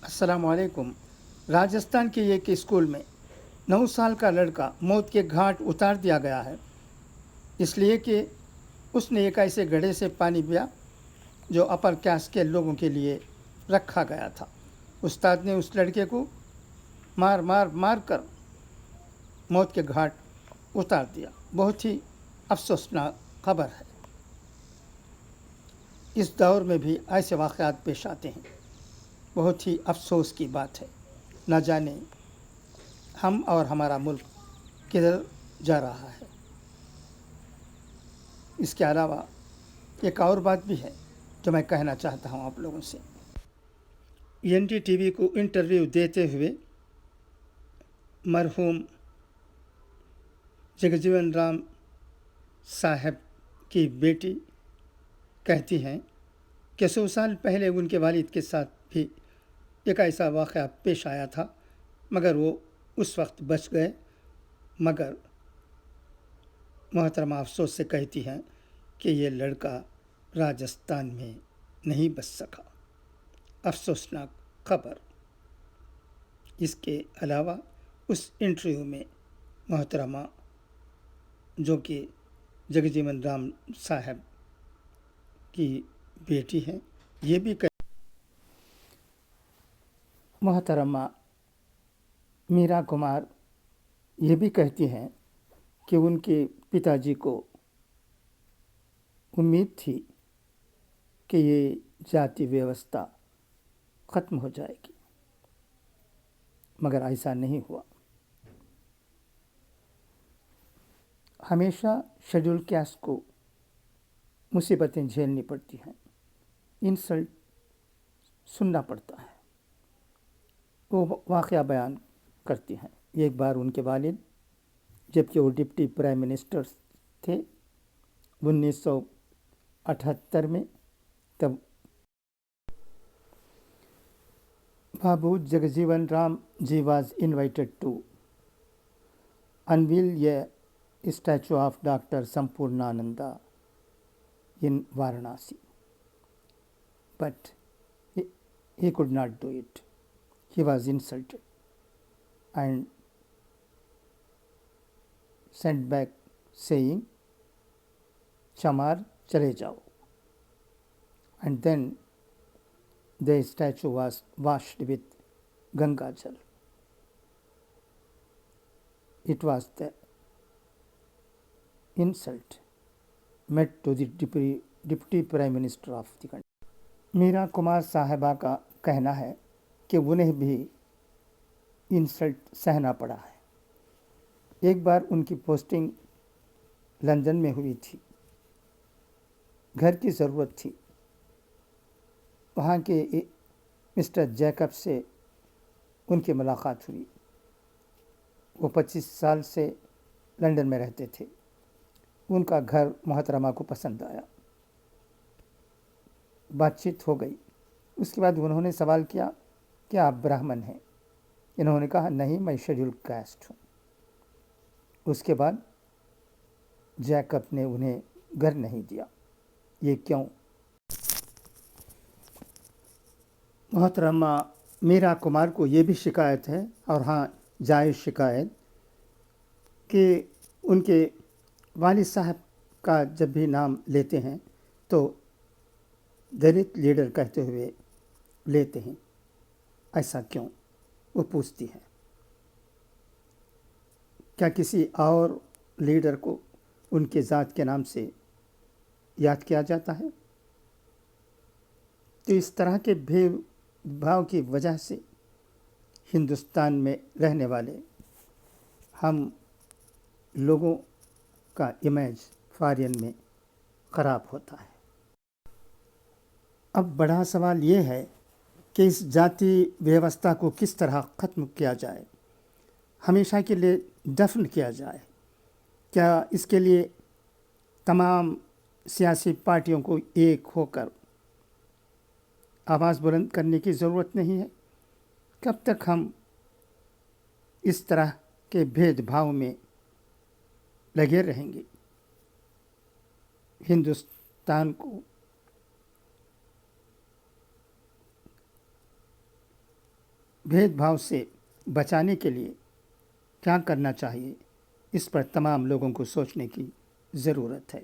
अस्सलाम वालेकुम। राजस्थान के एक स्कूल में 9 साल का लड़का मौत के घाट उतार दिया गया है, इसलिए कि उसने एक ऐसे गड्ढे से पानी पिया जो अपर कास्ट के लोगों के लिए रखा गया था। उस्ताद ने उस लड़के को मार मार मार कर मौत के घाट उतार दिया। बहुत ही अफसोसनाक खबर है। इस दौर में भी ऐसे वाक़यात पेश आते हैं। बहुत ही अफसोस की बात है। न जाने हम और हमारा मुल्क किधर जा रहा है। इसके अलावा एक और बात भी है जो मैं कहना चाहता हूँ आप लोगों से। NDTV को इंटरव्यू देते हुए मरहूम जगजीवन राम साहब की बेटी कहती हैं कि 100 साल पहले उनके वालिद के साथ भी एक ऐसा वाक़या पेश आया था, मगर वो उस वक्त बच गए। मगर मोहतरमा अफसोस से कहती हैं कि ये लड़का राजस्थान में नहीं बच सका। अफसोसनाक खबर। इसके अलावा उस इंटरव्यू में मोहतरमा जो कि जगजीवन राम साहब की बेटी हैं, ये भी मोहतरमा मीरा कुमार ये भी कहती हैं कि उनके पिताजी को उम्मीद थी कि ये जाति व्यवस्था ख़त्म हो जाएगी, मगर ऐसा नहीं हुआ। हमेशा शेड्यूल कास्ट को मुसीबतें झेलनी पड़ती हैं, इंसल्ट सुनना पड़ता है। वो वाक़या बयान करती हैं। एक बार उनके वालिद, जबकि वो डिप्टी प्राइम मिनिस्टर थे 1978 में, तब बाबू Jagjivan Ram ji was invited to unveil a statue of Dr. Sampurnananda in Varanasi, but he could not do it. He was insulted and sent back saying, "Chamar, chale jao." And then the statue was washed with Ganga Jal. It was the insult made to the Deputy Prime Minister of the country. Meera Kumar साहिबा का कहना है कि उन्हें भी insult सहना पड़ा है। एक बार उनकी पोस्टिंग लंदन में हुई थी। घर की ज़रूरत थी। वहाँ के मिस्टर जैकब से उनकी मुलाकात हुई। वो 25 साल से लंदन में रहते थे। उनका घर मोहतरमा को पसंद आया। बातचीत हो गई। उसके बाद उन्होंने सवाल किया कि आप ब्राह्मण हैं? इन्होंने कहा, नहीं, मैं शेड्यूल कास्ट हूँ। उसके बाद जैकब ने उन्हें घर नहीं दिया। ये क्यों? मोहतरमा मीरा कुमार को ये भी शिकायत है, और हाँ, जायज़ शिकायत, कि उनके वालिद साहब का जब भी नाम लेते हैं तो दलित लीडर कहते हुए लेते हैं। ऐसा क्यों? वो पूछती हैं। क्या किसी और लीडर को उनके ज़ात के नाम से याद किया जाता है? तो इस तरह के भेदभाव की वजह से हिंदुस्तान में रहने वाले हम लोगों का इमेज फॉरेन में ख़राब होता है। अब बड़ा सवाल ये है कि इस जाति व्यवस्था को किस तरह ख़त्म किया जाए, हमेशा के लिए दफन किया जाए। क्या इसके लिए तमाम सियासी पार्टियों को एक होकर आवाज़ बुलंद करने की ज़रूरत नहीं है? कब तक हम इस तरह के भेदभाव में लगे रहेंगे? हिंदुस्तान को بھید بھاؤ سے بچانے کے لیے کیا کرنا چاہیے، اس پر تمام لوگوں کو سوچنے کی ضرورت ہے۔